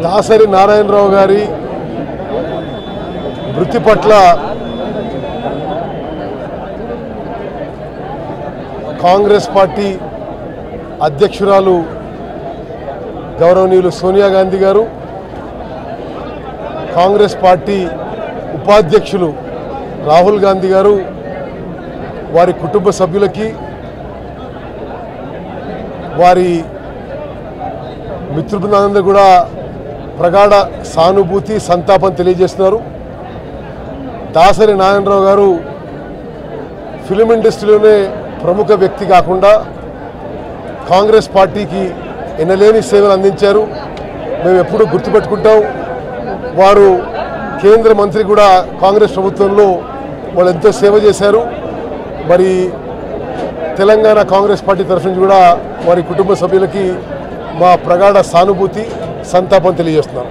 దాసరి నారాయణరావు గారి మృతి పట్ల కాంగ్రెస్ పార్టీ అధ్యక్షురాలు గౌరవనీయులు సోనియా గాంధీ గారు, కాంగ్రెస్ పార్టీ ఉపాధ్యక్షులు రాహుల్ గాంధీ గారు వారి కుటుంబ సభ్యులకి, వారి మిత్రులందరూ కూడా ప్రగాఢ సానుభూతి సంతాపం తెలియజేస్తున్నారు. దాసరి నారాయణరావు గారు ఫిలిం ఇండస్ట్రీలోనే ప్రముఖ వ్యక్తి కాకుండా కాంగ్రెస్ పార్టీకి ఎనలేని సేవలు అందించారు. మేము ఎప్పుడూ గుర్తుపెట్టుకుంటాం. వారు కేంద్ర మంత్రి కూడా కాంగ్రెస్ ప్రభుత్వంలో వాళ్ళు ఎంతో సేవ చేశారు. మరి తెలంగాణ కాంగ్రెస్ పార్టీ తరఫు నుంచి కూడా వారి కుటుంబ సభ్యులకి మా ప్రగాఢ సానుభూతి సంతాపం తెలియజేస్తున్నాం.